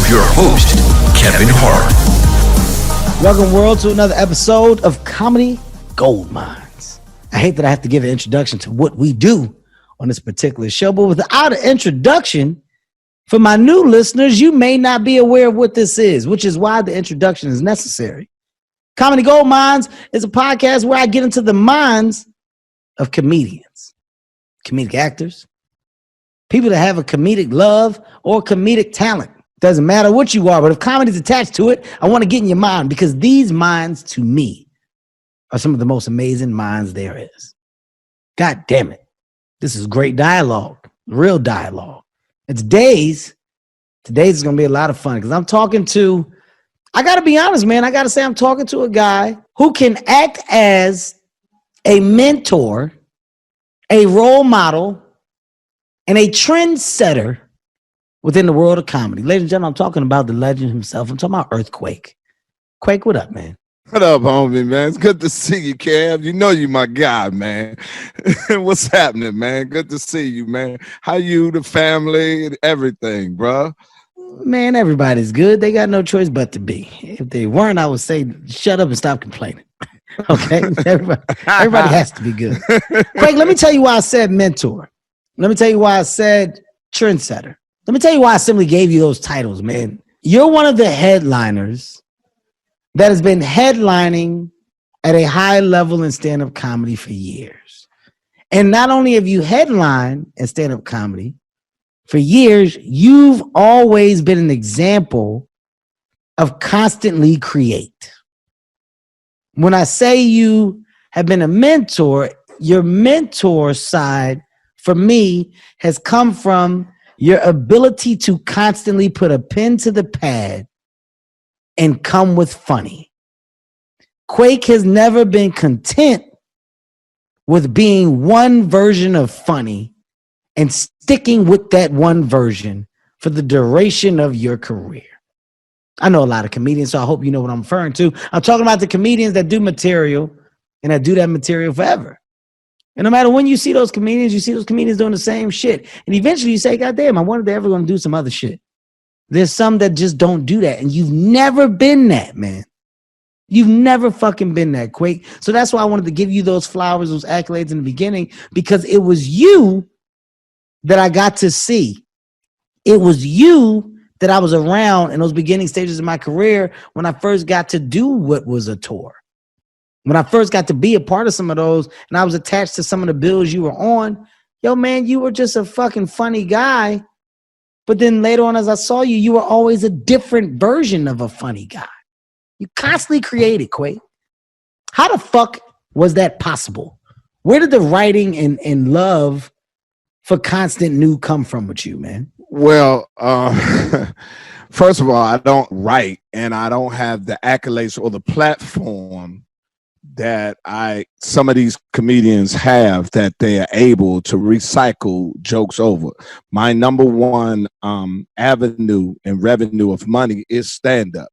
with your host, Kevin Hart. Welcome, world, to another episode of Comedy Gold Mines. I hate that I have to give an introduction to what we do on this particular show, but without an introduction, for my new listeners, you may not be aware of what this is, which is why the introduction is necessary. Comedy Gold Mines is a podcast where I get into the minds of comedians, comedic actors, people that have a comedic love or comedic talent. Doesn't matter what you are, but if comedy's attached to it, I want to get in your mind, because these minds, to me, are some of the most amazing minds there is. God damn it. This is great dialogue, real dialogue. And today's is going to be a lot of fun, because I got to be honest, man, I got to say I'm talking to a guy who can act as a mentor, a role model, and a trendsetter within the world of comedy. Ladies and gentlemen, I'm talking about the legend himself. I'm talking about EarthQuake. Quake, what up, man? What up, homie, man? It's good to see you, Kev. You know you my guy, man. What's happening, man? Good to see you, man. How you, the family, and everything, bro? Man, everybody's good. They got no choice but to be. If they weren't, I would say shut up and stop complaining. Okay? Everybody has to be good. Quake, let me tell you why I said mentor. Let me tell you why I said trendsetter. Let me tell you why I simply gave you those titles, man. You're one of the headliners that has been headlining at a high level in stand-up comedy for years. And not only have you headlined in stand-up comedy for years, you've always been an example of constantly create. When I say you have been a mentor, your mentor side for me has come from your ability to constantly put a pen to the pad and come with funny. Quake has never been content with being one version of funny and sticking with that one version for the duration of your career. I know a lot of comedians, so I hope you know what I'm referring to. I'm talking about the comedians that do material and that do that material forever. And no matter when you see those comedians, doing the same shit. And eventually you say, God damn, I wonder if they're ever going to do some other shit. There's some that just don't do that. And you've never been that, man. You've never fucking been that, Quake. So that's why I wanted to give you those flowers, those accolades in the beginning, because it was you that I got to see. It was you that I was around in those beginning stages of my career when I first got to do what was a tour. When I first got to be a part of some of those and I was attached to some of the bills you were on, yo, man, you were just a fucking funny guy. But then later on, as I saw you, you were always a different version of a funny guy. You constantly created, Quake. How the fuck was that possible? Where did the writing and love for constant new come from with you, man? Well, first of all, I don't write and I don't have the accolades or the platform that some of these comedians have, that they are able to recycle jokes over. My number one avenue and revenue of money is stand-up.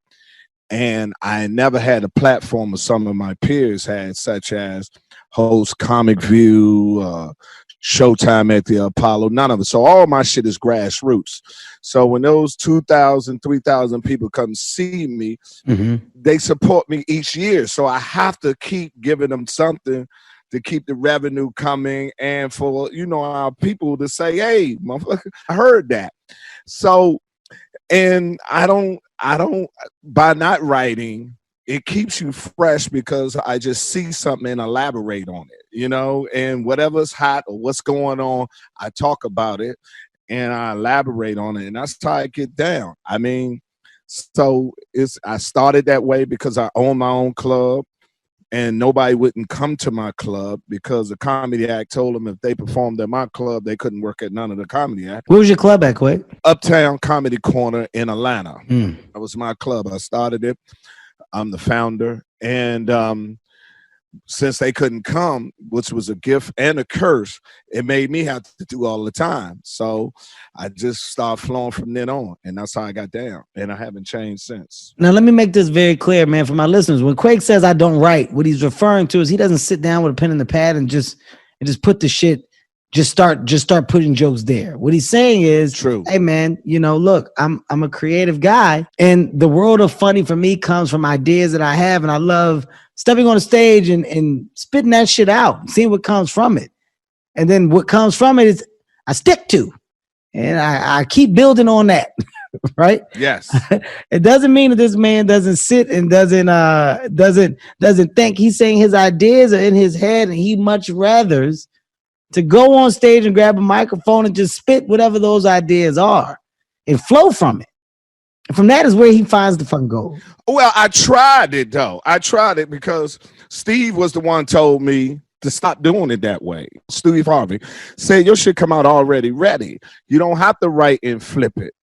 And I never had a platform as some of my peers had, such as host Comic View, Showtime at the Apollo, none of it. So all my shit is grassroots. So when those 2,000, 3,000 people come see me, they support me each year. So I have to keep giving them something to keep the revenue coming, and for, our people to say, hey, motherfucker, I heard that. So, and I don't, by not writing, it keeps you fresh, because I just see something and elaborate on it, and whatever's hot or what's going on, I talk about it and I elaborate on it, and that's how I get down. I mean, so I started that way because I own my own club, and nobody wouldn't come to my club because the comedy act told them if they performed at my club, they couldn't work at none of the comedy act. Where was your club at, Quake? Uptown Comedy Corner in Atlanta. That was my club. I started it. I'm the founder, and since they couldn't come, which was a gift and a curse, it made me have to do all the time. So I just started flowing from then on, and that's how I got down, and I haven't changed since. Now, let me make this very clear, man, for my listeners. When Quake says I don't write, what he's referring to is he doesn't sit down with a pen and the pad and just put the shit just start putting jokes there. What he's saying is, True. hey man, look, I'm a creative guy, and the world of funny for me comes from ideas that I have, and I love stepping on a stage and spitting that shit out, seeing what comes from it. And then what comes from it is I stick to, and I keep building on that. Right? Yes. It doesn't mean that this man doesn't sit and doesn't think. He's saying his ideas are in his head, and he much rathers to go on stage and grab a microphone and just spit whatever those ideas are and flow from it. And from that is where he finds the fucking gold. Well, I tried it though. I tried it because Steve was the one told me to stop doing it that way. Steve Harvey said your shit come out already ready. You don't have to write and flip it.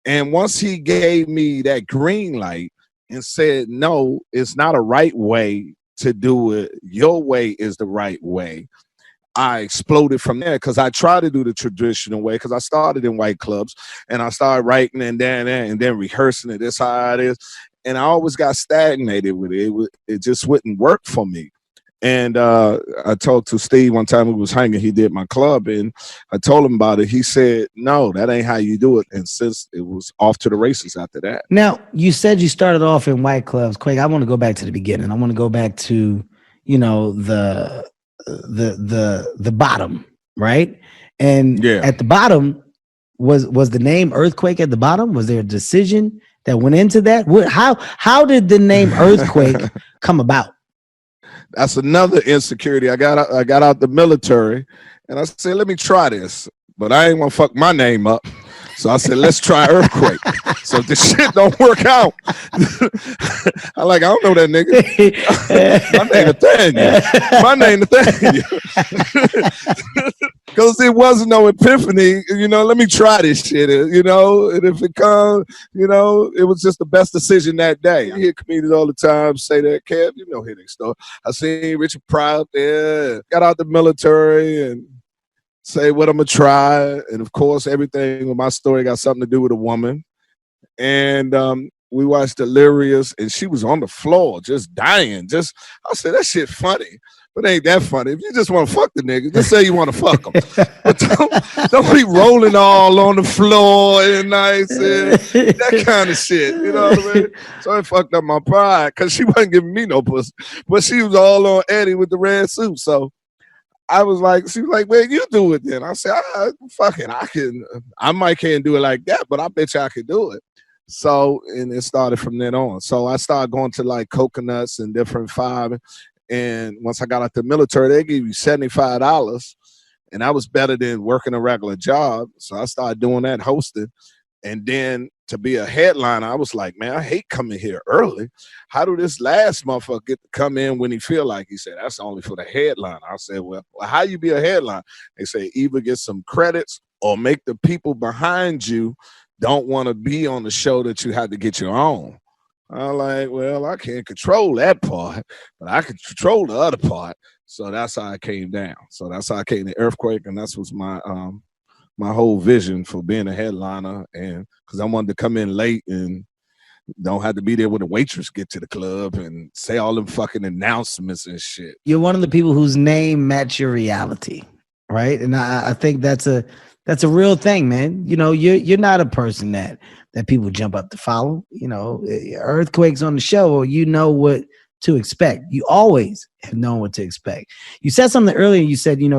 And once he gave me that green light and said, no, it's not a right way to do it. Your way is the right way. I exploded from there because I tried to do the traditional way because I started in white clubs and I started writing and then rehearsing it. That's how it is. And I always got stagnated with it. It just wouldn't work for me. And I talked to Steve one time. We was hanging. He did my club, and I told him about it. He said, "No, that ain't how you do it." And since it was off to the races after that. Now, you said you started off in white clubs. Quake, I want to go back to the beginning. I want to go back to the bottom, right? And at the bottom was the name EarthQuake at the bottom? Was there a decision that went into that? How did the name EarthQuake come about? That's another insecurity. I got out the military, and I said, let me try this, but I ain't gonna fuck my name up. So I said, let's try EarthQuake. So if this shit don't work out, I don't know that nigga. My name Nathaniel. My name Nathaniel. Because it wasn't no epiphany, let me try this shit, and if it comes, it was just the best decision that day. I hear comedians all the time say that, Kev, hear that stuff. I seen Richard Pryor out there, got out the military, and say what I'm gonna try. And of course, everything with my story got something to do with a woman. And we watched Delirious, and she was on the floor just dying. I said, that shit funny. But it ain't that funny. If you just want to fuck the nigga, just say you want to fuck him. But don't be rolling all on the floor and nice and that kind of shit. You know what I mean? So it fucked up my pride because she wasn't giving me no pussy. But she was all on Eddie with the red suit. So she was like, well, you do it then. I said, fuck it. I might can't do it like that, but I bet you I could do it. So, and it started from then on. So I started going to Coconuts and different five. And once I got out the military, they gave you $75. And that was better than working a regular job. So I started doing that, hosting. And then to be a headliner, I was like, man, I hate coming here early. How do this last motherfucker get to come in when he feel like? He said, that's only for the headliner. I said, well, how you be a headliner? They say either get some credits or make the people behind you don't want to be on the show that you had to get your own. I'm like, well, I can't control that part, but I can control the other part. So that's how I came down. So that's how I came to EarthQuake, and that's was my my whole vision for being a headliner, and because I wanted to come in late and don't have to be there when the waitress get to the club and say all them fucking announcements and shit. You're one of the people whose name match your reality, right? And I think that's a real thing, man. You're not a person that people jump up to follow. EarthQuake's on the show, or you know what to expect. You always have known what to expect. You said something earlier. You said, you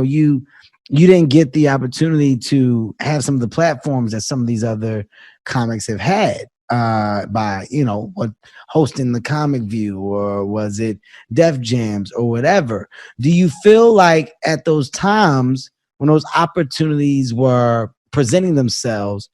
didn't get the opportunity to have some of the platforms that some of these other comics have had by, what hosting the Comic View, or was it Def Jams or whatever. Do you feel like at those times when those opportunities were presenting themselves,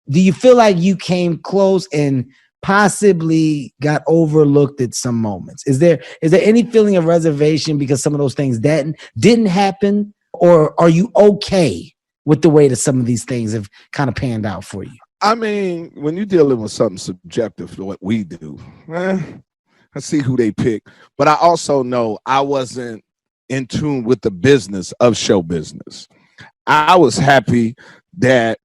do you feel like you came close and possibly got overlooked at some moments? Is there any feeling of reservation because some of those things didn't happen, or are you okay with the way that some of these things have kind of panned out for you? I mean, when you're dealing with something subjective to what we do, I see who they pick. But I also know I wasn't in tune with the business of show business. I was happy that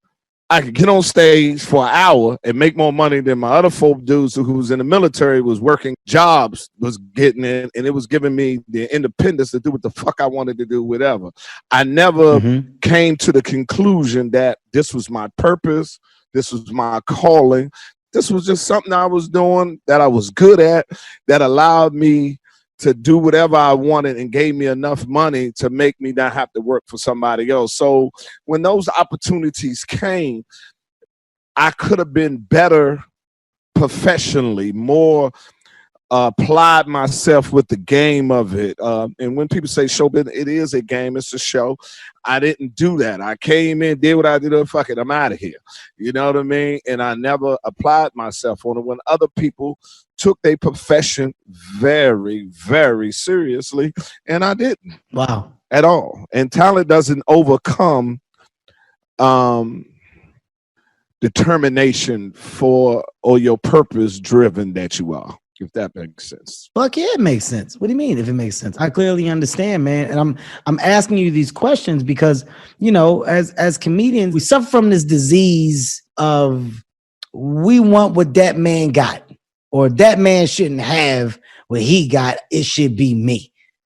I could get on stage for an hour and make more money than my other folk dudes who was in the military, was working jobs, was getting in, and it was giving me the independence to do what the fuck I wanted to do, whatever. I never came to the conclusion that this was my purpose, this was my calling. This was just something I was doing that I was good at, that allowed me to do whatever I wanted and gave me enough money to make me not have to work for somebody else. So when those opportunities came, I could have been better professionally, more applied myself with the game of it. And when people say show business, it is a game, it's a show. I didn't do that. I came in, did what I did, fuck it, I'm out of here. You know what I mean? And I never applied myself on it. When other people took their profession very, very seriously, and I didn't. Wow. At all. And talent doesn't overcome determination for, or your purpose driven that you are, if that makes sense. Fuck yeah, it makes sense. What do you mean if it makes sense? I clearly understand, man. And I'm asking you these questions because, you know, as comedians, we suffer from this disease of we want what that man got, or that man shouldn't have what he got. It should be me.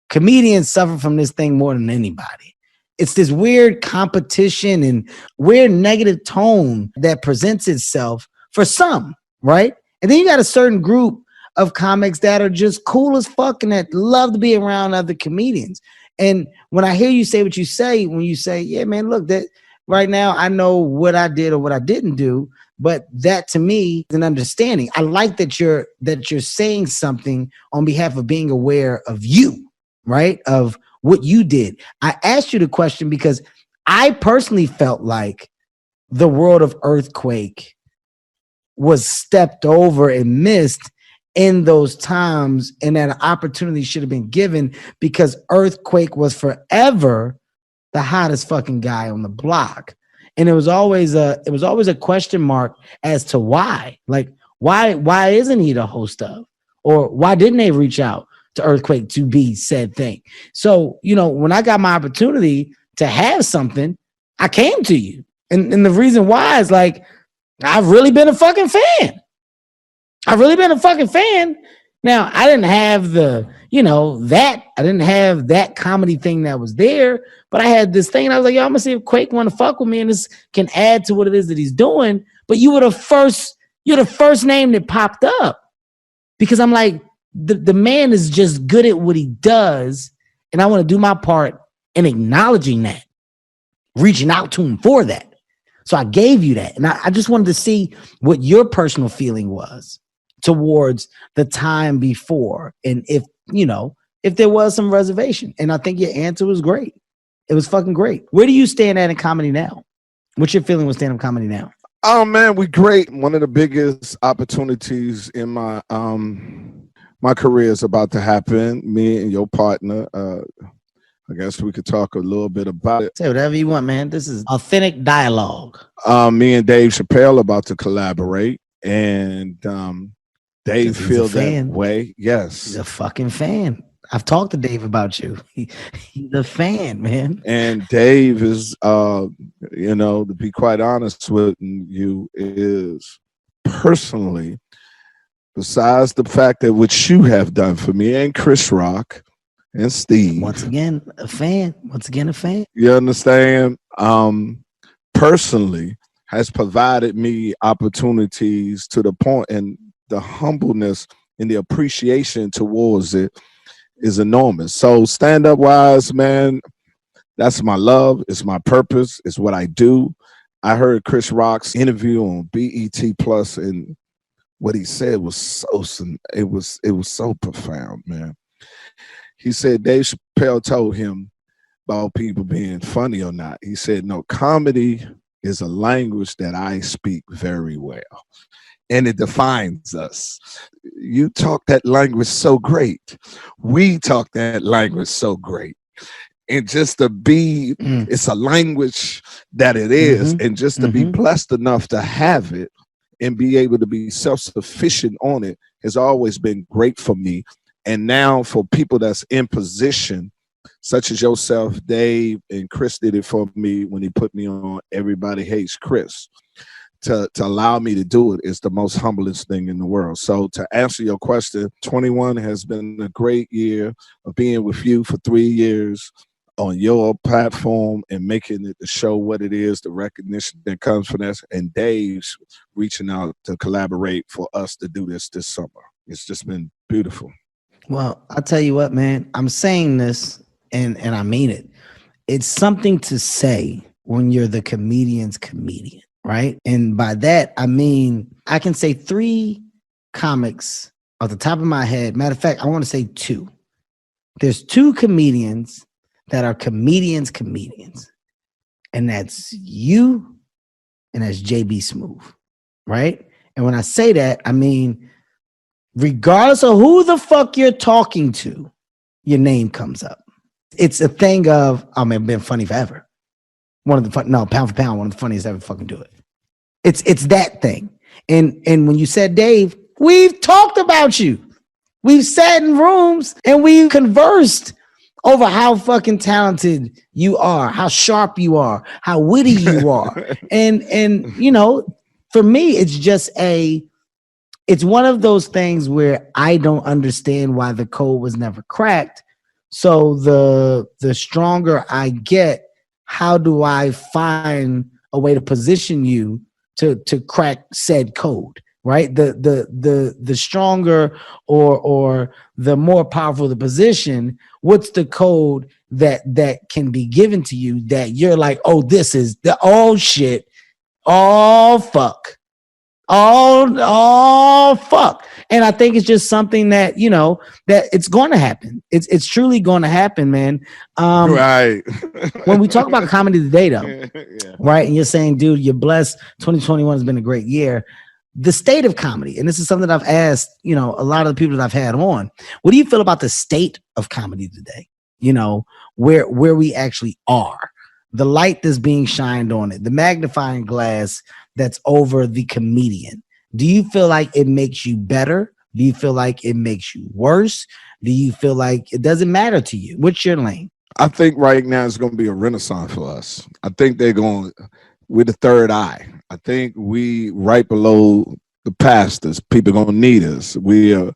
Comedians suffer from this thing more than anybody. It's this weird competition and weird negative tone that presents itself for some, right? And then you got a certain group of comics that are just cool as fuck and that love to be around other comedians. And when I hear you say what you say, when you say, yeah, man, look, that right now I know what I did or what I didn't do, but that to me is an understanding. I like that you're saying something on behalf of being aware of you, right? Of what you did. I asked you the question because I personally felt like the world of EarthQuake was stepped over and missed in those times, and that an opportunity should have been given because EarthQuake was forever the hottest fucking guy on the block. And it was always a question mark as to why. Like, why isn't he the host of? Or why didn't they reach out to EarthQuake to be said thing? So, you know, when I got my opportunity to have something, I came to you. And the reason why is like, I've really been a fucking fan. Now, I didn't have I didn't have that comedy thing that was there, but I had this thing and I was like, yo, I'm gonna see if Quake want to fuck with me and this can add to what it is that he's doing. But you're the first name that popped up because I'm like, the man is just good at what he does, and I want to do my part in acknowledging that, reaching out to him for that. So I gave you that. And I just wanted to see what your personal feeling was towards the time before. And if there was some reservation. And I think your answer was great. It was fucking great. Where do you stand at in comedy now? What's your feeling with stand-up comedy now? Oh man, we great. One of the biggest opportunities in my my career is about to happen. Me and your partner, I guess we could talk a little bit about it. Say whatever you want, man. This is authentic dialogue. Me and Dave Chappelle about to collaborate, and Dave feels that way. Yes, he's a fucking fan. I've talked to Dave about you. He's a fan, man. And Dave is, to be quite honest with you, is personally, besides the fact that what you have done for me and Chris Rock and Steve. Once again, a fan. You understand? Personally, has provided me opportunities to the point, and the humbleness and the appreciation towards it is enormous. So stand-up wise, man, that's my love. It's my purpose. It's what I do. I heard Chris Rock's interview on BET Plus, and what he said was so profound, man. He said Dave Chappelle told him about people being funny or not. He said, no, comedy is a language that I speak very well, and it defines us. You talk that language so great. We talk that language so great. And just to be, it's a language that it is, and just to be blessed enough to have it and be able to be self-sufficient on it has always been great for me. And now for people that's in position such as yourself, Dave, and Chris did it for me when he put me on Everybody Hates Chris. To allow me to do it is the most humblest thing in the world. So to answer your question, 21 has been a great year of being with you for 3 years on your platform and making it the show what it is, the recognition that comes from this, and Dave's reaching out to collaborate for us to do this summer. It's just been beautiful. Well, I'll tell you what, man. I'm saying this, and I mean it. It's something to say when you're the comedian's comedian, right? And by that, I mean, I can say 3 comics off the top of my head. Matter of fact, I want to say 2. There's 2 comedians that are comedians, and that's you and that's JB Smooth, right? And when I say that, I mean, regardless of who the fuck you're talking to, your name comes up. It's a thing of, I mean, been funny forever. Pound for pound, one of the funniest ever fucking do it. It's that thing. And when you said Dave, we've talked about you. We've sat in rooms and we've conversed over how fucking talented you are, how sharp you are, how witty you are. and you know, for me, it's one of those things where I don't understand why the code was never cracked. So the stronger I get, how do I find a way to position you to crack said code? Right? The stronger or the more powerful the position, what's the code that can be given to you that you're like, oh, this is the shit, fuck. Fuck. And I think it's just something that, you know, that it's going to happen. It's truly going to happen, man. Right. When we talk about comedy today, though, yeah. right? And you're saying, dude, you're blessed. 2021 has been a great year. The state of comedy, and this is something that I've asked, you know, a lot of the people that I've had on. What do you feel about the state of comedy today? You know, where we actually are, the light that's being shined on it, the magnifying glass that's over the comedian. Do you feel like it makes you better? Do you feel like it makes you worse? Do you feel like it doesn't matter to you? What's your lane? I think right now it's going to be a renaissance for us. I think they're going with the third eye. I think we right below the pastors. People going to need us. We are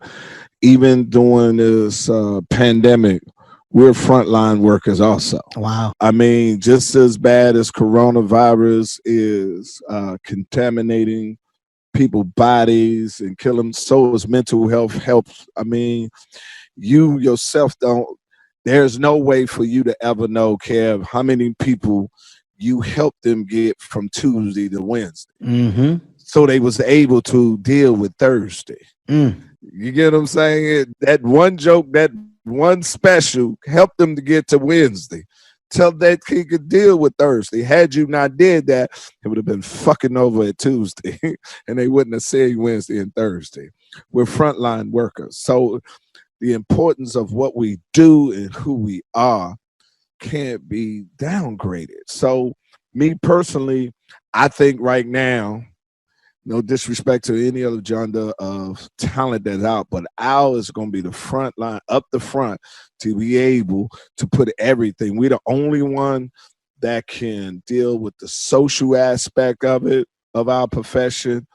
even during this pandemic. We're frontline workers also. Wow. I mean, just as bad as coronavirus is contaminating people's bodies and killing them, so is mental health helps. I mean, you yourself there's no way for you to ever know, Kev, how many people you helped them get from Tuesday to Wednesday. Mm-hmm. So they was able to deal with Thursday. You get what I'm saying? That one joke, that one special helped them to get to Wednesday till that he could deal with Thursday. Had you not did that, it would have been fucking over at Tuesday and they wouldn't have said Wednesday and Thursday. We're frontline workers. So the importance of what we do and who we are can't be downgraded. So me personally, I think right now, no disrespect to any other genre of talent that's out, but Al is going to be the front line, up the front, to be able to put everything. We're the only one that can deal with the social aspect of it, of our profession,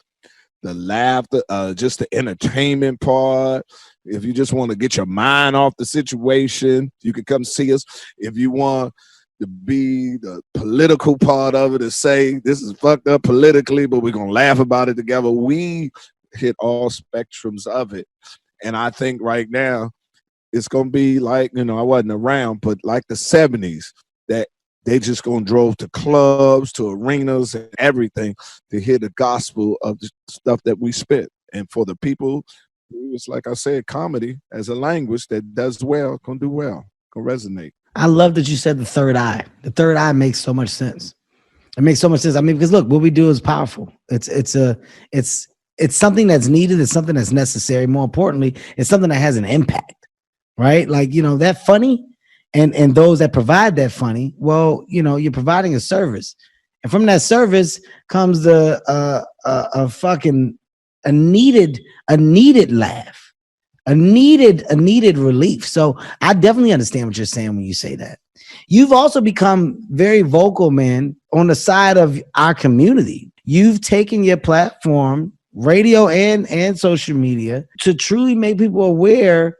the laughter, just the entertainment part. If you just want to get your mind off the situation, you can come see us. If you want to be the political part of it and say this is fucked up politically, but we're gonna laugh about it together. We hit all spectrums of it. And I think right now it's gonna be like, you know, I wasn't around, but like the 70s, that they just gonna drove to clubs, to arenas and everything to hear the gospel of the stuff that we spit. And for the people, it's like I said, comedy as a language that does well, gonna do well, gonna resonate. I love that you said the third eye. The third eye makes so much sense. It makes so much sense. I mean, because look, what we do is powerful. It's something that's needed. It's something that's necessary. More importantly, it's something that has an impact, right? Like, you know, that funny and those that provide that funny, well, you know, you're providing a service. And from that service comes a needed laugh, a needed relief. So I definitely understand what you're saying when you say that. You've also become very vocal, man, on the side of our community. You've taken your platform, radio and social media, to truly make people aware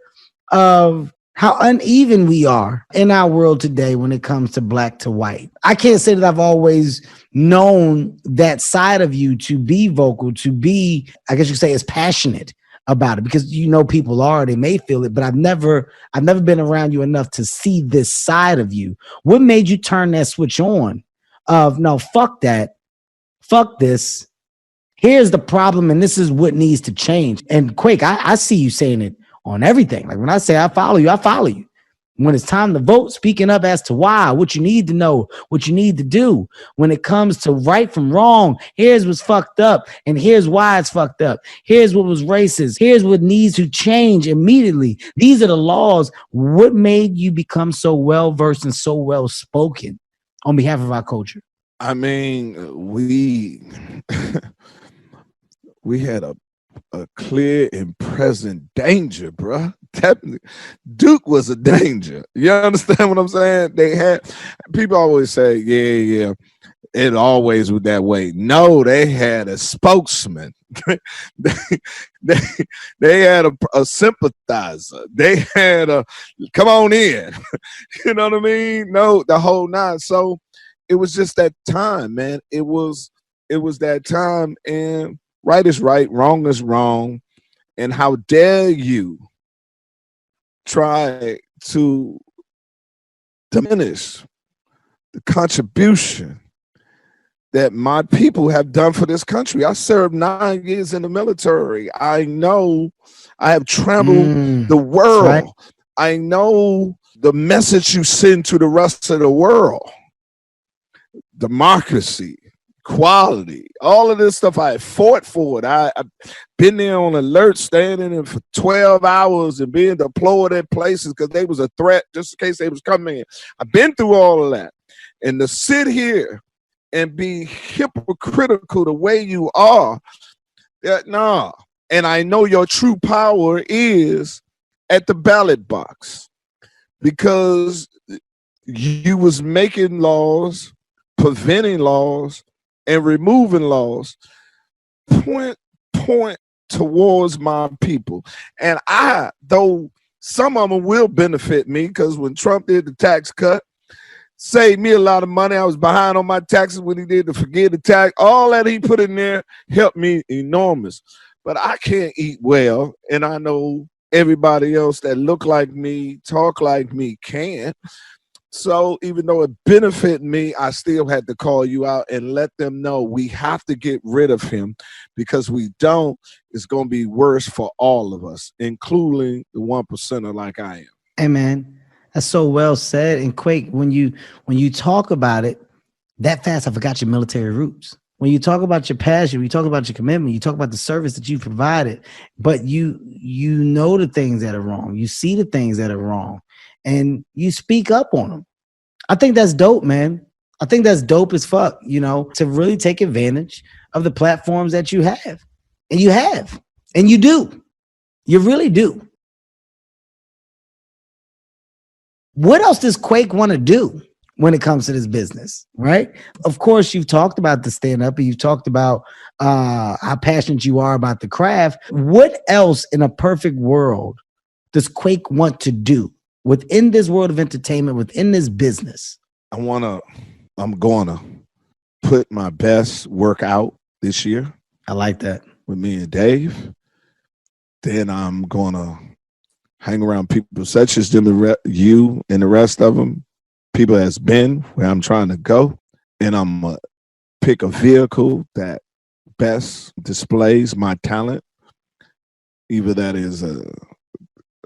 of how uneven we are in our world today when it comes to black to white. I can't say that I've always known that side of you to be vocal, to be, I guess you could say, as passionate about it, because people are, they may feel it, but I've never been around you enough to see this side of you. What made you turn that switch on of, no, fuck that, fuck this, here's the problem, and this is what needs to change? And Quake, I see you saying it on everything. Like when I say I follow you, I follow you. When it's time to vote, speaking up as to why, what you need to know, what you need to do. When it comes to right from wrong, here's what's fucked up, and here's why it's fucked up. Here's what was racist. Here's what needs to change immediately. These are the laws. What made you become so well versed and so well spoken on behalf of our culture? I mean, we we had a clear and present danger, bruh. Duke was a danger. You understand what I'm saying? They had, people always say, yeah, it always was that way. No, they had a spokesman. they had a sympathizer. They had a come on in. You know what I mean? No, the whole nine. So it was just that time, man. It was that time, and right is right, wrong is wrong. And how dare you try to diminish the contribution that my people have done for this country. I served 9 years in the military. I know, I have traveled the world. Right. I know the message you send to the rest of the world. Democracy, equality, all of this stuff. I fought for it. I've been there on alert, standing in for 12 hours and being deployed at places because they was a threat just in case they was coming in. I've been through all of that. And to sit here and be hypocritical the way you are, nah. And I know your true power is at the ballot box, because you was making laws, preventing laws, and removing laws point towards my people. And though some of them will benefit me, because when Trump did the tax cut, saved me a lot of money. I was behind on my taxes when he did the forget the tax. All that he put in there helped me enormous. But I can't eat well, and I know everybody else that look like me, talk like me can. So even though it benefited me, I still had to call you out and let them know we have to get rid of him, because we don't, it's going to be worse for all of us, including the 1%er like I am. Hey, man, that's so well said. And Quake, when you talk about it that fast, I forgot your military roots. When you talk about your passion, you talk about your commitment, you talk about the service that you provided, but you know the things that are wrong. You see the things that are wrong, and you speak up on them. I think that's dope, man. I think that's dope as fuck, to really take advantage of the platforms that you have. And you have. And you do. You really do. What else does Quake want to do when it comes to this business, right? Of course, you've talked about the stand-up, and you've talked about how passionate you are about the craft. What else in a perfect world does Quake want to do within this world of entertainment, within this business? I'm going to put my best work out this year. I like that. With me and Dave. Then I'm going to hang around people such as them, you and the rest of them, people that's been where I'm trying to go. And I'm going to pick a vehicle that best displays my talent. Either that is a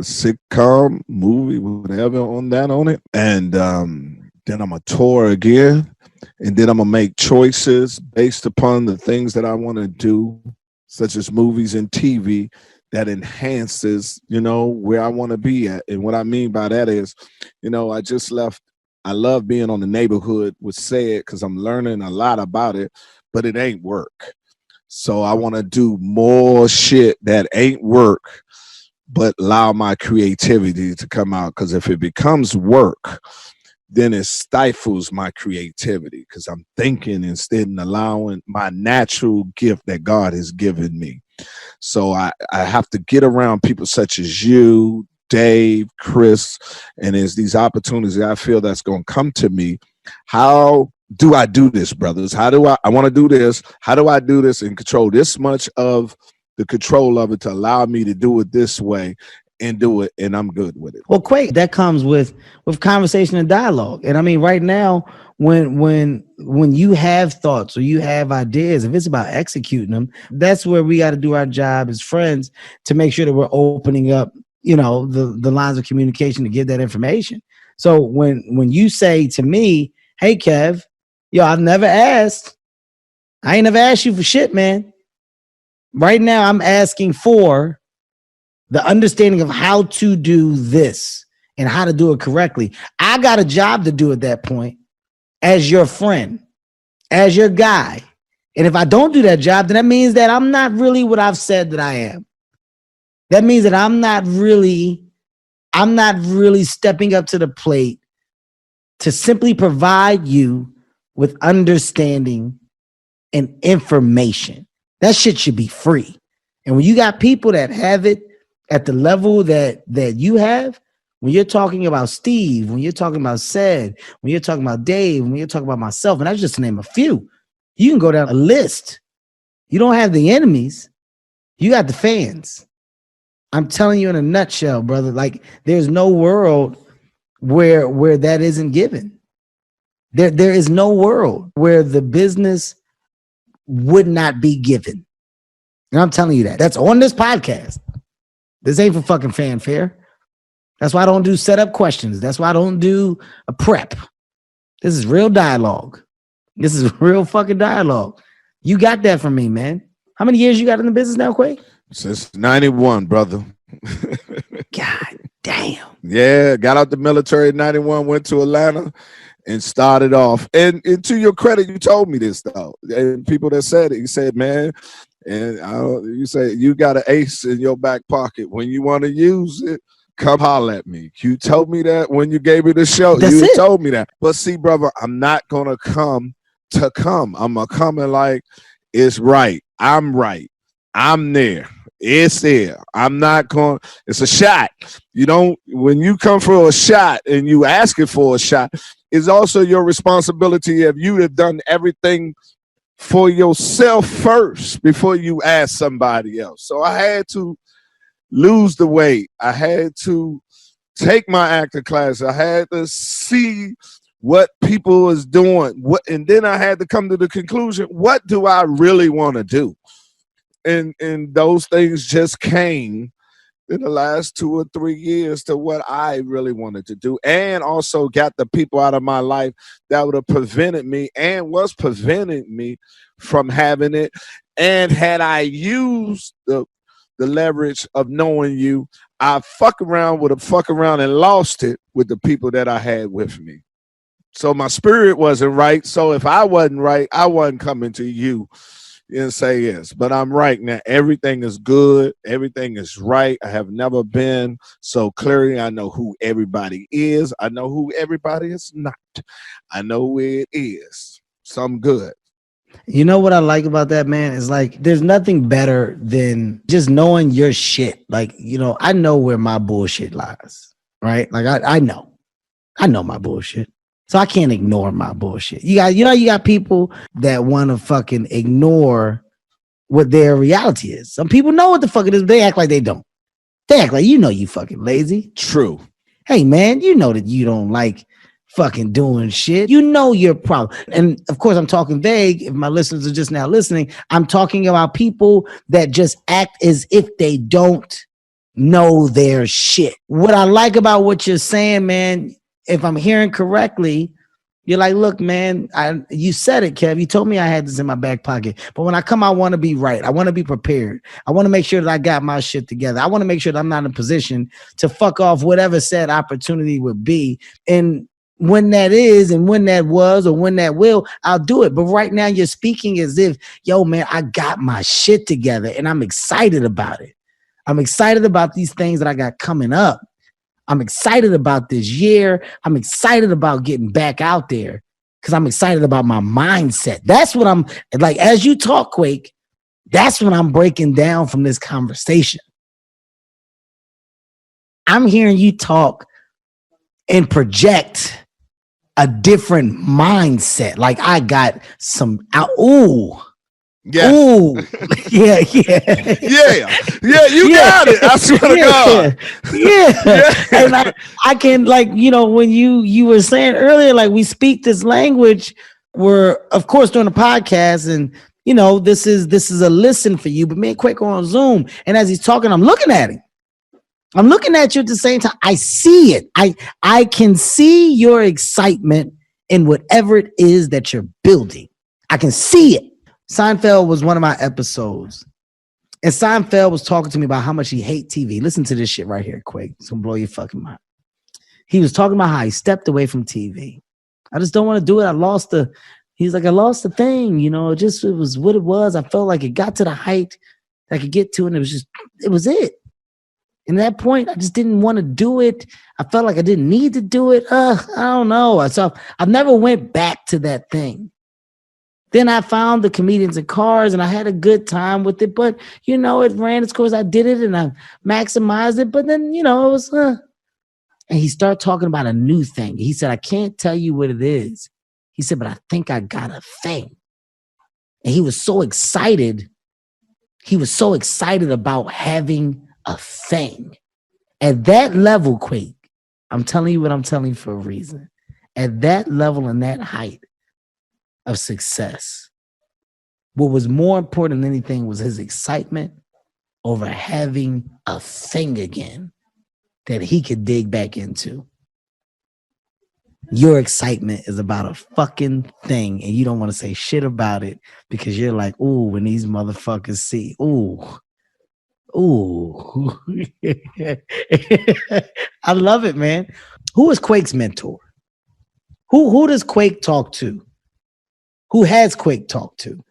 sitcom, movie, whatever on it. And then I'm going to tour again. And then I'm going to make choices based upon the things that I want to do, such as movies and TV, that enhances, where I want to be at. And what I mean by that is, I just left. I love being on the neighborhood with Said, because I'm learning a lot about it, but it ain't work. So I want to do more shit that ain't work, but allow my creativity to come out. Because if it becomes work, then it stifles my creativity because I'm thinking instead and allowing my natural gift that God has given me. So I have to get around people such as you, Dave, Chris, and there's these opportunities that I feel that's going to come to me. How do I do this, brothers? How do I want to do this? How do I do this and control this much of the control of it to allow me to do it this way and do it, and I'm good with it. Well, Quake, that comes with conversation and dialogue. And I mean, right now, when you have thoughts or you have ideas, if it's about executing them, that's where we got to do our job as friends to make sure that we're opening up, you know, the lines of communication to give that information. So when you say to me, hey, Kev, yo, I've never asked. I ain't never asked you for shit, man. Right now, I'm asking for the understanding of how to do this and how to do it correctly. I got a job to do at that point as your friend, as your guy. And if I don't do that job, then that means that I'm not really what I've said that I am. That means that I'm not really stepping up to the plate to simply provide you with understanding and information. That shit should be free. And when you got people that have it at the level that you have, when you're talking about Steve, when you're talking about Sed, when you're talking about Dave, when you're talking about myself, and that's just to name a few, you can go down a list. You don't have the enemies. You got the fans. I'm telling you in a nutshell, brother, like there's no world where that isn't given. There is no world where the business would not be given. And I'm telling you that. That's on this podcast. This ain't for fucking fanfare. That's why I don't do setup questions. That's why I don't do a prep. This is real dialogue. This is real fucking dialogue. You got that from me, man. How many years you got in the business now, Quake? Since 91, brother. God damn. Yeah, got out the military in 91, went to Atlanta and started off. And to your credit, you told me this, though. And people that said it, you said, man, and you say you got an ace in your back pocket. When you want to use it, come holler at me. You told me that when you gave me the show. Told me that. But see, brother, I'm not going to come to come. I'm going to come and like, it's right. I'm right. I'm there. It's there. I'm not going. It's a shot. You don't. When you come for a shot and you asking for a shot, it's also your responsibility if you have done everything for yourself first before you ask somebody else. So I had to lose the weight. I had to take my acting class. I had to see what people was doing. And then I had to come to the conclusion, what do I really want to do? And those things just came in the last 2 or 3 years to what I really wanted to do, and also got the people out of my life that would have prevented me and was preventing me from having it. And had I used the leverage of knowing you, I would have fucked around and lost it with the people that I had with me. So my spirit wasn't right. So if I wasn't right, I wasn't coming to you and say yes. But I'm right now. Everything is good. Everything is right. I have never been so clearly. I know who everybody is. I know who everybody is not. I know where it is. So I'm good. You know what I like about that, man? Is like there's nothing better than just knowing your shit. Like, you know, I know where my bullshit lies, right? Like I know my bullshit. So I can't ignore my bullshit. You got people that want to fucking ignore what their reality is. Some people know what the fuck it is, but they act like they don't. They act like, you know, you fucking lazy. True. Hey, man, you know that you don't like fucking doing shit. You know your problem. And of course, I'm talking vague. If my listeners are just now listening, I'm talking about people that just act as if they don't know their shit. What I like about what you're saying, man, if I'm hearing correctly, you're like, look, man, you said it, Kev. You told me I had this in my back pocket. But when I come, I want to be right. I want to be prepared. I want to make sure that I got my shit together. I want to make sure that I'm not in a position to fuck off whatever said opportunity would be. And when that is, and when that was, or when that will, I'll do it. But right now you're speaking as if, yo, man, I got my shit together and I'm excited about it. I'm excited about these things that I got coming up. I'm excited about this year. I'm excited about getting back out there because I'm excited about my mindset. That's what I'm like. As you talk, Quake, that's what I'm breaking down from this conversation. I'm hearing you talk and project a different mindset. Like I got some ooh. Yeah. Ooh. Yeah. You got it. I swear to God. Yeah. And I can, like, when you were saying earlier, like, we speak this language, we're of course doing a podcast, and this is a listen for you, but me and Quick are on Zoom, and as he's talking, I'm looking at him. I'm looking at you at the same time. I see it. I can see your excitement in whatever it is that you're building. I can see it. Seinfeld was one of my episodes. And Seinfeld was talking to me about how much he hates TV. Listen to this shit right here, Quake. It's going to blow your fucking mind. He was talking about how he stepped away from TV. I just don't want to do it. He's like, I lost the thing. It was what it was. I felt like it got to the height I could get to, and it was it. And at that point, I just didn't want to do it. I felt like I didn't need to do it. I don't know. So I've never went back to that thing. Then I found the Comedians in Cars, and I had a good time with it. But, it ran its course. I did it, and I maximized it. But then, it was, and he started talking about a new thing. He said, I can't tell you what it is. He said, but I think I got a thing. And he was so excited. He was so excited about having a thing. At that level, Quake, I'm telling you what I'm telling you for a reason. At that level and that height of success, what was more important than anything was his excitement over having a thing again that he could dig back into. Your excitement is about a fucking thing, and you don't want to say shit about it because you're like, ooh, when these motherfuckers see, ooh. I love it, man. Who is Quake's mentor? Who does Quake talk to? Who has Quake talked to?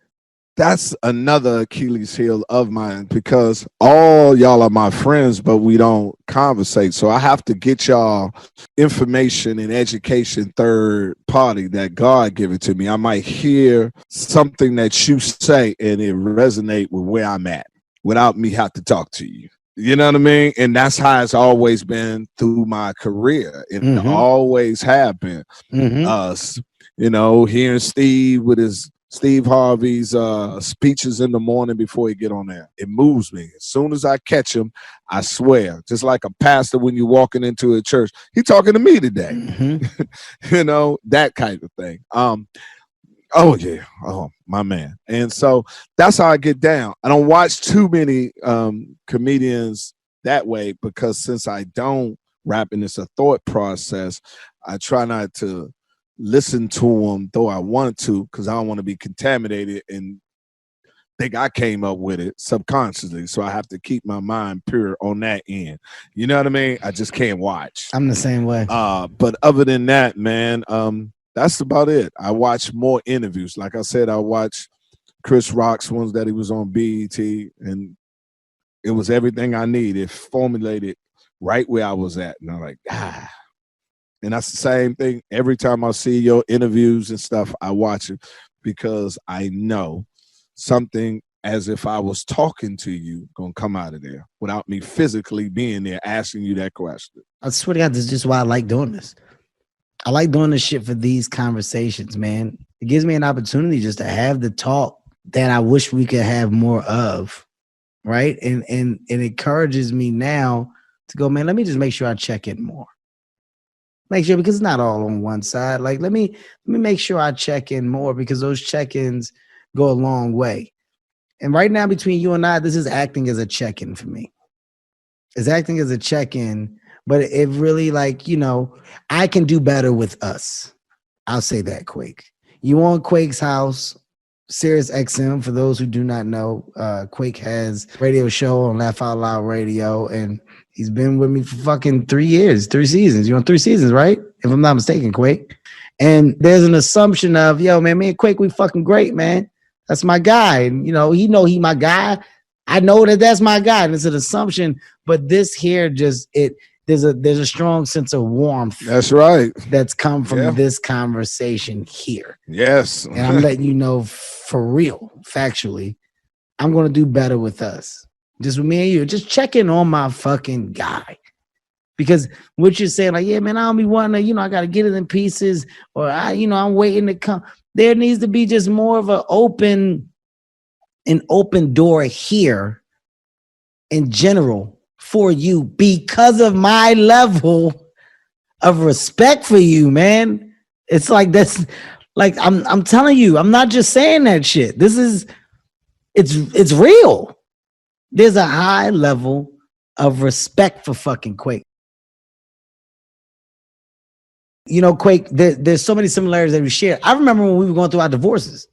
That's another Achilles heel of mine, because all y'all are my friends, but we don't conversate. So I have to get y'all information and education third party that God give it to me. I might hear something that you say and it resonate with where I'm at without me have to talk to you. You know what I mean? And that's how it's always been through my career. It always have been. Us, hearing Steve with his Steve Harvey's speeches in the morning before he get on there. It moves me. As soon as I catch him, I swear, just like a pastor when you're walking into a church, he talking to me today. That kind of thing. Oh yeah. Oh, my man. And so that's how I get down. I don't watch too many comedians that way, because since I don't rap and it's a thought process, I try not to listen to them, though I want to, because I don't want to be contaminated and think I came up with it subconsciously. So I have to keep my mind pure on that end. You know what I mean? I just can't watch. I'm the same way. But other than that, man, that's about it. I watch more interviews. Like I said, I watched Chris Rock's ones that he was on BET, and it was everything I needed, formulated right where I was at. And I'm like, And that's the same thing. Every time I see your interviews and stuff, I watch it because I know something, as if I was talking to you, gonna come out of there without me physically being there asking you that question. I swear to God, this is just why I like doing this. I like doing this shit for these conversations, man. It gives me an opportunity just to have the talk that I wish we could have more of, right? And it encourages me now to go, man, let me just make sure I check in more. Make sure, because it's not all on one side. Like, let me make sure I check in more, because those check-ins go a long way. And right now, between you and I, this is acting as a check-in for me. It's acting as a check-in, but it really, like, I can do better with us. I'll say that, Quake. You on Quake's house, Sirius XM. For those who do not know, Quake has a radio show on Laugh Out Loud Radio, and he's been with me for fucking 3 years, 3 seasons. You on 3 seasons, right? If I'm not mistaken, Quake. And there's an assumption of, yo, man, me and Quake, we fucking great, man. That's my guy. And, he my guy. I know that that's my guy, and it's an assumption, but this here there's a strong sense of warmth. That's right. That's come from this conversation here. Yes. And I'm letting you know for real, factually, I'm gonna do better with us. Just with me and you. Just checking on my fucking guy. Because what you're saying, like, yeah, man, I don't be wanting to, I gotta get it in pieces, or I'm waiting to come. There needs to be just more of an open door here in general for you because of my level of respect for you, man. It's like that's like I'm telling you, I'm not just saying that shit. This is it's real. There's a high level of respect for fucking Quake. Quake, there's so many similarities that we share. I remember when we were going through our divorces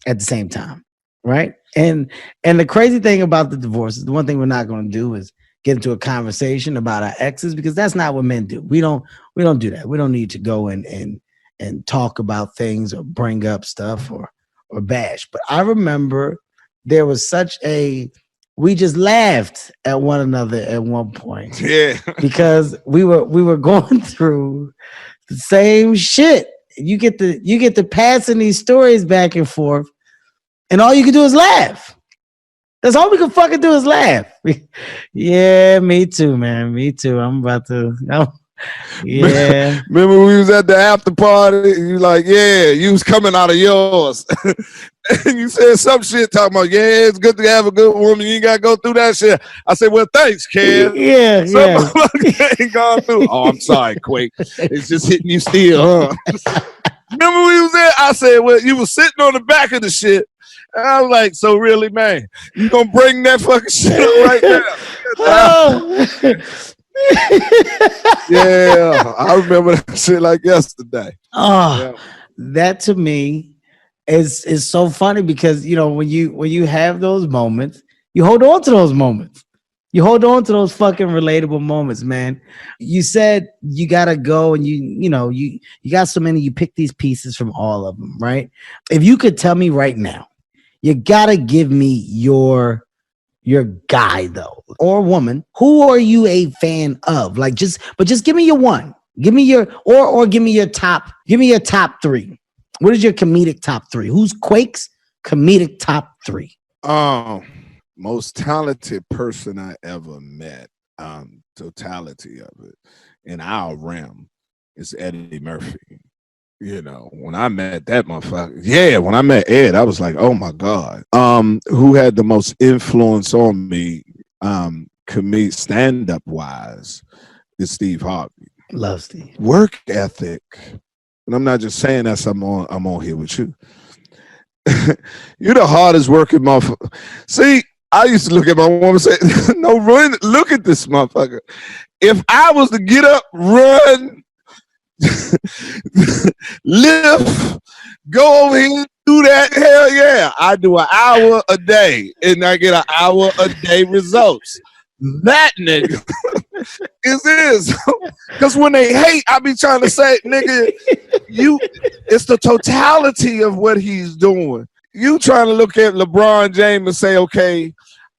at the same time, right? And the crazy thing about the divorces, the one thing we're not going to do is get into a conversation about our exes, because that's not what men do. We don't do that. We don't need to go and talk about things or bring up stuff or bash. But I remember there was we just laughed at one another at one point. Yeah. Because we were going through the same shit. You get to passing these stories back and forth, and all you can do is laugh. That's all we can fucking do is laugh. Yeah, me too, man. Me too. I'm about to. Yeah. Remember we was at the after party? You like, yeah, you was coming out of yours. And you said some shit talking about, yeah, it's good to have a good woman. You ain't got to go through that shit. I said, well, thanks, kid. Yeah. Ain't gone through. Oh, I'm sorry, Quake. It's just hitting you still, huh? Remember we was there? I said, well, you was sitting on the back of the shit. And I was like, so really, man, you gonna bring that fucking shit up right now? Yeah, I remember that shit like yesterday. That to me is so funny, because when you have those moments, you hold on to those moments. You hold on to those fucking relatable moments, man. You said you gotta go, and you got so many. You pick these pieces from all of them, right? If you could tell me right now, you gotta give me your guy though, or woman. Who are you a fan of? Like just give me your one. Give me your or give me your top. Give me your top three. What is your comedic top three? Who's Quake's comedic top three? Most talented person I ever met, totality of it in our realm, is Eddie Murphy. When I met that motherfucker, when I met Ed, I was like, oh my God. Who had the most influence on me, stand-up wise, is Steve Harvey. Love Steve. Work ethic. And I'm not just saying that, I'm on here with you. You're the hardest working motherfucker. See, I used to look at my woman and say, no, run, look at this motherfucker. If I was to get up, run, lift, go over here, do that, hell yeah. I do an hour a day, and I get an hour a day results. That nigga is because when they hate, I be trying to say, nigga, it's the totality of what he's doing. You trying to look at LeBron James and say, okay,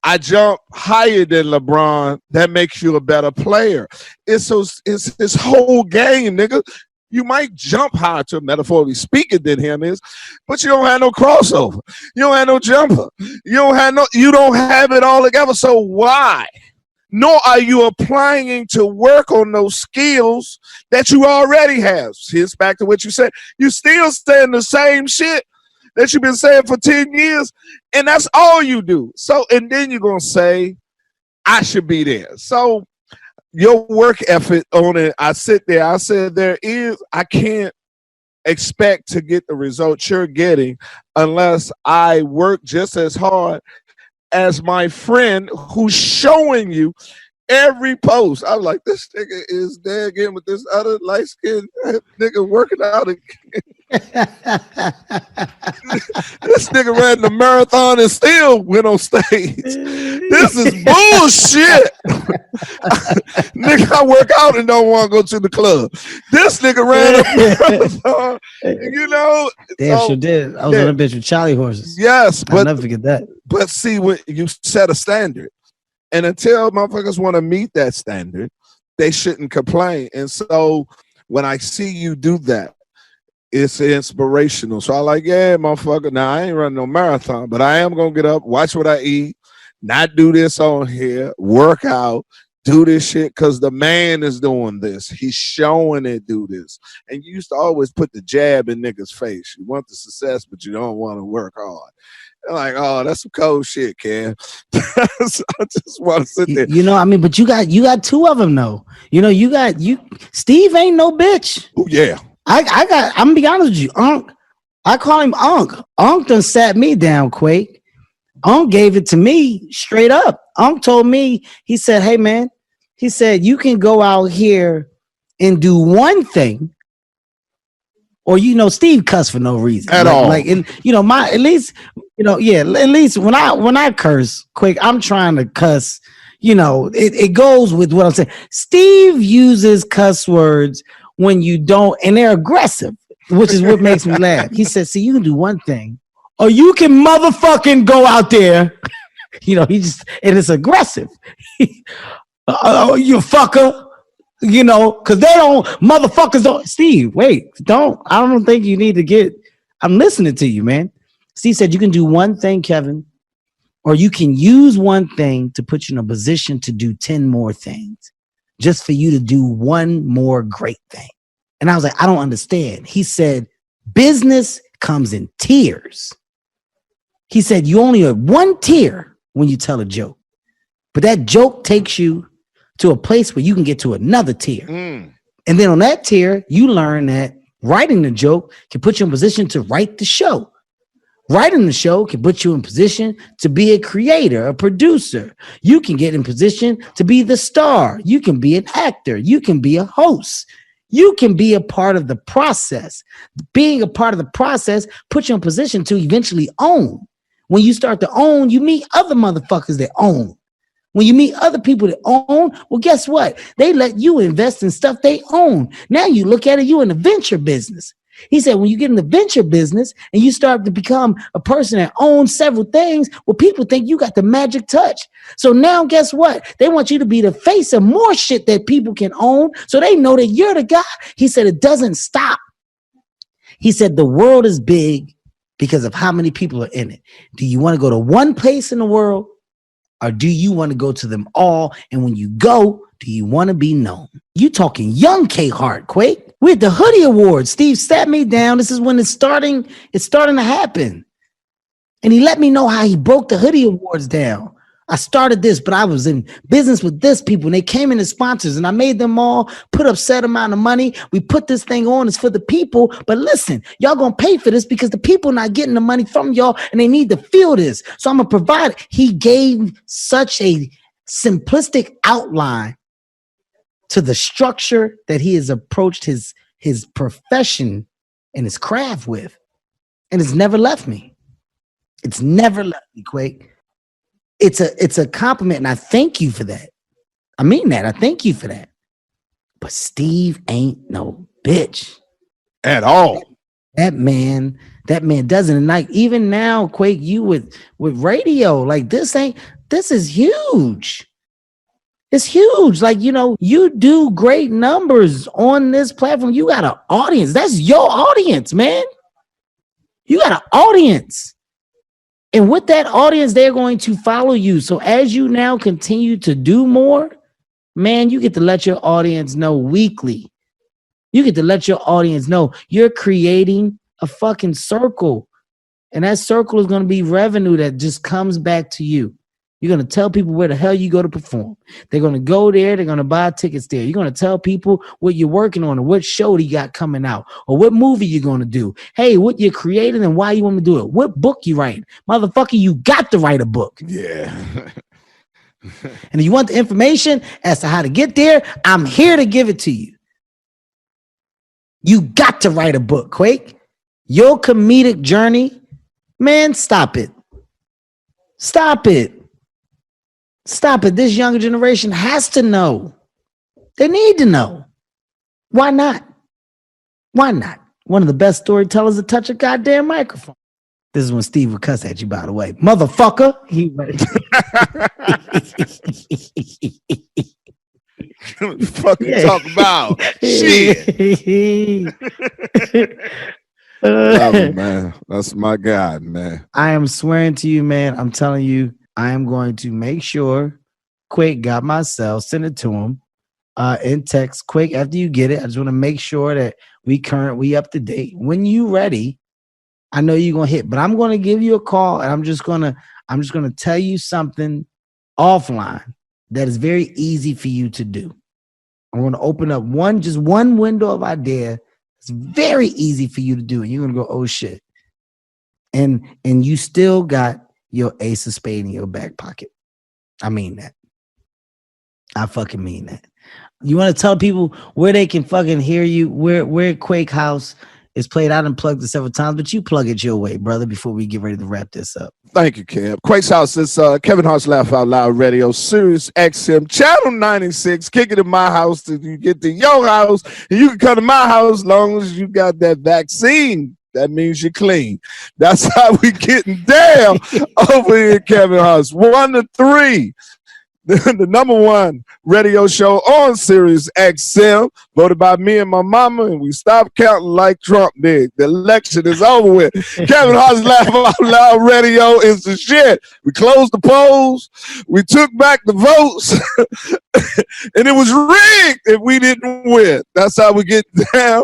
I jump higher than LeBron. That makes you a better player. It's this whole game, nigga. You might jump higher, to metaphorically speaking, than him is, but you don't have no crossover. You don't have no jumper. You don't have it all together. So why? Nor are you applying to work on those skills that you already have. Here's back to what you said. You still saying the same shit that you've been saying for 10 years, and that's all you do. So, and then you're going to say, I should be there. So your work effort on it, I sit there, I said, I can't expect to get the results you're getting unless I work just as hard as my friend who's showing you every post. I was like, this nigga is there again with this other light-skinned nigga working out again. This nigga ran the marathon and still went on stage. This is bullshit. Nigga, I work out and don't want to go to the club. This nigga ran a marathon. You know, Damn, sure did. I was on a bitch with Charlie horses. Yes, I'll never forget that. But see, when you set a standard, and until motherfuckers want to meet that standard, they shouldn't complain. And so when I see you do that, it's inspirational. So I like, yeah, motherfucker. Now I ain't running no marathon, but I am gonna get up, watch what I eat, not do this on here, work out, do this shit because the man is doing this. He's showing it, do this. And you used to always put the jab in niggas' face. You want the success, but you don't want to work hard. They're like, oh, that's some cold shit, Cam. I just want to sit there. You know, I mean, but you got two of them though. You know, Steve ain't no bitch. Oh yeah. I'm gonna be honest with you, Unc. I call him Unc. Unc done sat me down, Quake. Unc gave it to me straight up. Unc told me, he said, hey man, he said, you can go out here and do one thing, or Steve cuss for no reason. At all. Like at least when I curse, Quake, I'm trying to cuss, it goes with what I'm saying. Steve uses cuss words when you don't, and they're aggressive, which is what makes me laugh. He said, see, you can do one thing, or you can motherfucking go out there. And it's aggressive. You fucker, because motherfuckers don't. Steve, wait, I don't think you need to get, I'm listening to you, man. Steve said, you can do one thing, Kevin, or you can use one thing to put you in a position to do 10 more things, just for you to do one more great thing. And I was like, I don't understand. He said, business comes in tiers. He said, you only have one tier when you tell a joke, but that joke takes you to a place where you can get to another tier. And then on that tier, you learn that writing the joke can put you in position to write the show. Writing the show can put you in position to be a creator, a producer. You can get in position to be the star. You can be an actor. You can be a host. You can be a part of the process. Being a part of the process puts you in position to eventually own. When you start to own, you meet other motherfuckers that own. When you meet other people that own, well, guess what? They let you invest in stuff they own. Now you look at it, you in the venture business. He said, when you get in the venture business and you start to become a person that owns several things, well, people think you got the magic touch. So now guess what? They want you to be the face of more shit that people can own, so they know that you're the guy. He said, it doesn't stop. He said, the world is big because of how many people are in it. Do you want to go to one place in the world, or do you want to go to them all? And when you go, do you want to be known? You talking young K Hart, Quake. We're at the Hoodie Awards. Steve sat me down. This is when it's starting to happen. And he let me know how he broke the Hoodie Awards down. I started this, but I was in business with this people, and they came in as sponsors, and I made them all put up set amount of money. We put this thing on, it's for the people. But listen, y'all gonna pay for this because the people not getting the money from y'all, and they need to feel this. So I'm gonna provide it. He gave such a simplistic outline to the structure that he has approached his profession and his craft with. And it's never left me. It's never left me, Quake. It's a compliment, and I thank you for that. I mean that. I thank you for that. But Steve ain't no bitch at all. That man doesn't. And like even now, Quake, you with radio, like this is huge. It's huge. Like, you do great numbers on this platform. You got an audience. That's your audience, man. You got an audience. And with that audience, they're going to follow you. So as you now continue to do more, man, you get to let your audience know weekly. You get to let your audience know you're creating a fucking circle. And that circle is going to be revenue that just comes back to you. You're going to tell people where the hell you go to perform. They're going to go there. They're going to buy tickets there. You're going to tell people what you're working on or what show you got coming out or what movie you're going to do. Hey, what you're creating and why you want to do it. What book you writing. Motherfucker, you got to write a book. Yeah. And if you want the information as to how to get there, I'm here to give it to you. You got to write a book, Quake. Your comedic journey, man, stop it. Stop it. Stop it. This younger generation has to know. They need to know. Why not? Why not? One of the best storytellers to touch a goddamn microphone. This is when Steve would cuss at you, by the way. Motherfucker. Fucking talk about shit. Love it, man. That's my guy, man. I am swearing to you, man. I'm telling you, I am going to make sure Quake got my cell, send it to him in text. Quake, after you get it, I just want to make sure that we up to date. When you ready, I know you're gonna hit, but I'm gonna give you a call and I'm just gonna tell you something offline that is very easy for you to do. I'm gonna open up one window of idea. It's very easy for you to do, and you're gonna go, oh shit. And you still got your ace of spade in your back pocket. I mean that. I fucking mean that. You want to tell people where they can fucking hear you, where Quake House is played out and plugged it several times, but you plug it your way, brother, before we get ready to wrap this up. Thank you, Kev. Quake's House is Kevin Hart's Laugh Out Loud Radio, Sirius XM, Channel 96. Kick it in my house till you get to your house. And you can come to my house as long as you got that vaccine. That means you're clean. That's how we getting down over here, Kevin Hart's 1 to 3. The number one radio show on Sirius XM, voted by me and my mama, and we stopped counting like Trump did. The election is over with. Kevin Hart's Laugh Out Loud Radio is the shit. We closed the polls, we took back the votes, and it was rigged if we didn't win. That's how we get down.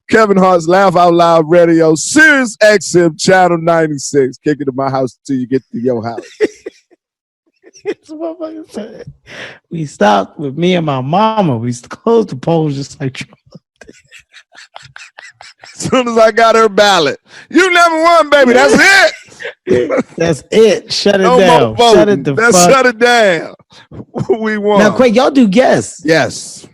Kevin Hart's Laugh Out Loud Radio, Sirius XM, Channel 96. Kick it to my house till you get to your house. We stopped with me and my mama. We closed the polls just like Trump. As soon as I got her ballot, you never won, baby. That's it. That's it. Shut it no down. More Shut it the fuck. Shut it down. We won. Now, Quake, y'all do guests. Yes.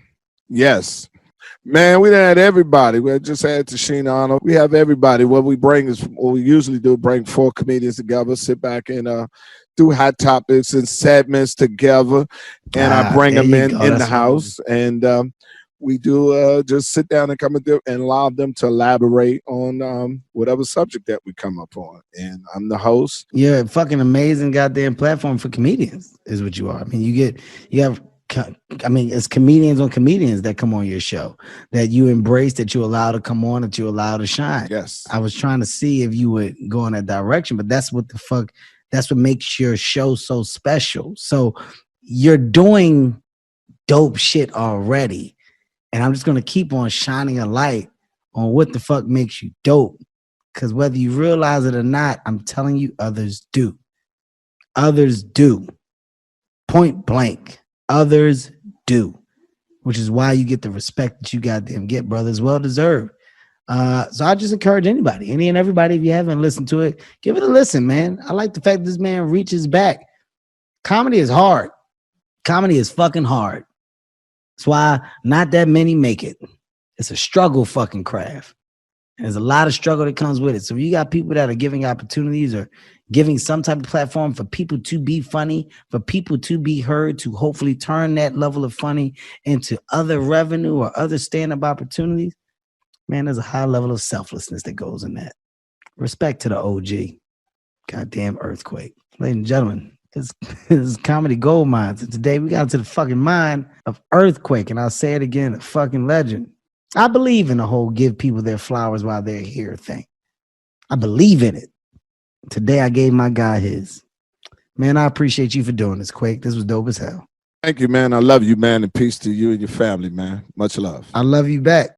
Man, we done had everybody. We just had Tashina Arnold. We have everybody. What we usually do, bring 4 comedians together, sit back and do hot topics and segments together, and I bring them in the house, and we do just sit down and come and allow them to elaborate on whatever subject that we come up on. And I'm the host. You're a fucking amazing goddamn platform for comedians, is what you are. I mean, it's comedians on comedians that come on your show that you embrace, that you allow to come on, that you allow to shine. Yes. I was trying to see if you would go in that direction, but that's what makes your show so special. So you're doing dope shit already. And I'm just going to keep on shining a light on what the fuck makes you dope. Because whether you realize it or not, I'm telling you, others do. Others do. Point blank. Others do. Which is why you get the respect that you goddamn get, brother. It's well deserved. So I just encourage anybody, any and everybody, if you haven't listened to it, give it a listen, man. I like the fact this man reaches back. Comedy is hard. Comedy is fucking hard. That's why not that many make it. It's a struggle fucking craft. And there's a lot of struggle that comes with it. So if you got people that are giving opportunities or giving some type of platform for people to be funny, for people to be heard, to hopefully turn that level of funny into other revenue or other stand-up opportunities, man, there's a high level of selflessness that goes in that. Respect to the OG. Goddamn EarthQuake. Ladies and gentlemen, this is Comedy Gold Mines. And today we got into the fucking mind of EarthQuake. And I'll say it again, a fucking legend. I believe in the whole give people their flowers while they're here thing. I believe in it. Today I gave my guy his. Man, I appreciate you for doing this, Quake. This was dope as hell. Thank you, man. I love you, man. And peace to you and your family, man. Much love. I love you back.